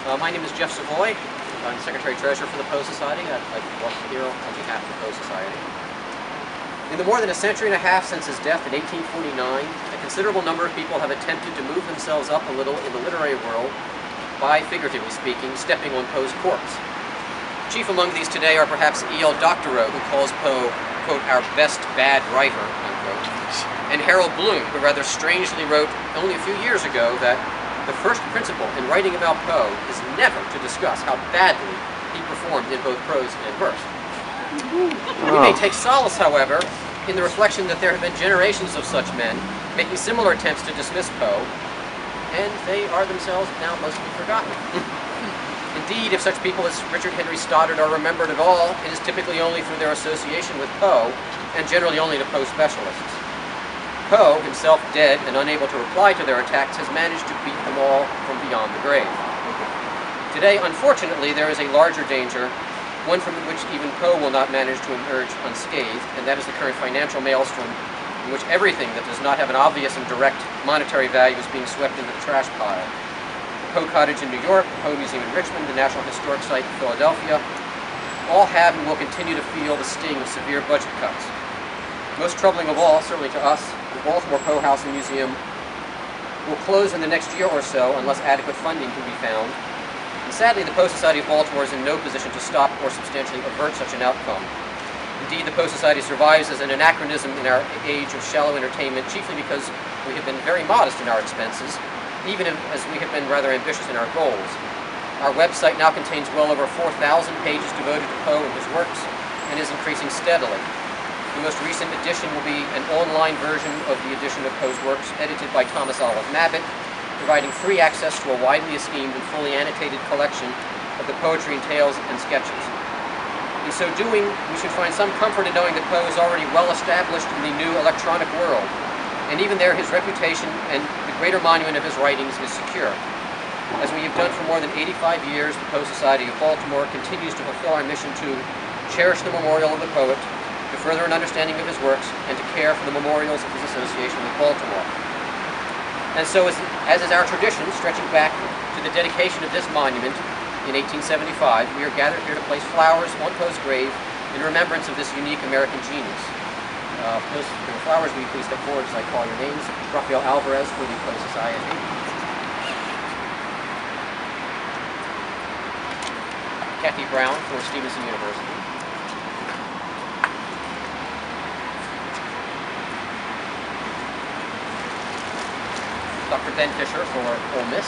My name is Jeff Savoy. I'm Secretary-Treasurer for the Poe Society. I'd like to welcome you here on behalf of the Poe Society. In the more than a century and a half since his death in 1849, a considerable number of people have attempted to move themselves up a little in the literary world by, figuratively speaking, stepping on Poe's corpse. Chief among these today are perhaps E.L. Doctorow, who calls Poe, quote, our best bad writer, unquote, and Harold Bloom, who rather strangely wrote only a few years ago that the first principle in writing about Poe is never to discuss how badly he performed in both prose and verse. We may take solace, however, in the reflection that there have been generations of such men making similar attempts to dismiss Poe, and they are themselves now mostly forgotten. Indeed, if such people as Richard Henry Stoddard are remembered at all, it is typically only through their association with Poe, and generally only to Poe specialists. Poe, himself dead and unable to reply to their attacks, has managed to beat them all from beyond the grave. Today, unfortunately, there is a larger danger, one from which even Poe will not manage to emerge unscathed, and that is the current financial maelstrom in which everything that does not have an obvious and direct monetary value is being swept into the trash pile. The Poe Cottage in New York, the Poe Museum in Richmond, the National Historic Site in Philadelphia, all have and will continue to feel the sting of severe budget cuts. Most troubling of all, certainly to us, the Baltimore Poe House and Museum will close in the next year or so unless adequate funding can be found. And sadly, the Poe Society of Baltimore is in no position to stop or substantially avert such an outcome. Indeed, the Poe Society survives as an anachronism in our age of shallow entertainment, chiefly because we have been very modest in our expenses, even as we have been rather ambitious in our goals. Our website now contains well over 4,000 pages devoted to Poe and his works, and is increasing steadily. The most recent edition will be an online version of the edition of Poe's works edited by Thomas Olive Mabbitt, providing free access to a widely esteemed and fully annotated collection of the poetry and tales and sketches. In so doing, we should find some comfort in knowing that Poe is already well established in the new electronic world, and even there his reputation and the greater monument of his writings is secure. As we have done for more than 85 years, the Poe Society of Baltimore continues to fulfill our mission to cherish the memorial of the poet, to further an understanding of his works, and to care for the memorials of his association with Baltimore. And so, as is our tradition, stretching back to the dedication of this monument in 1875, we are gathered here to place flowers on Poe's grave in remembrance of this unique American genius. Those flowers, will you please step forward as I call your names? Rafael Alvarez for the Poe Society. Kathy Brown for Stevenson University. Dr. Ben Fisher for Ole Miss.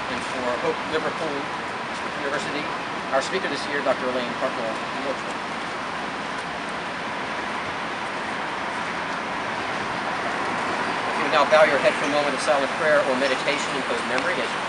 And for Hope Liverpool University, our speaker this year, Dr. Elaine Hartnell Nordstrom. If you would now bow your head for a moment of silent prayer or meditation in Poe's memory as you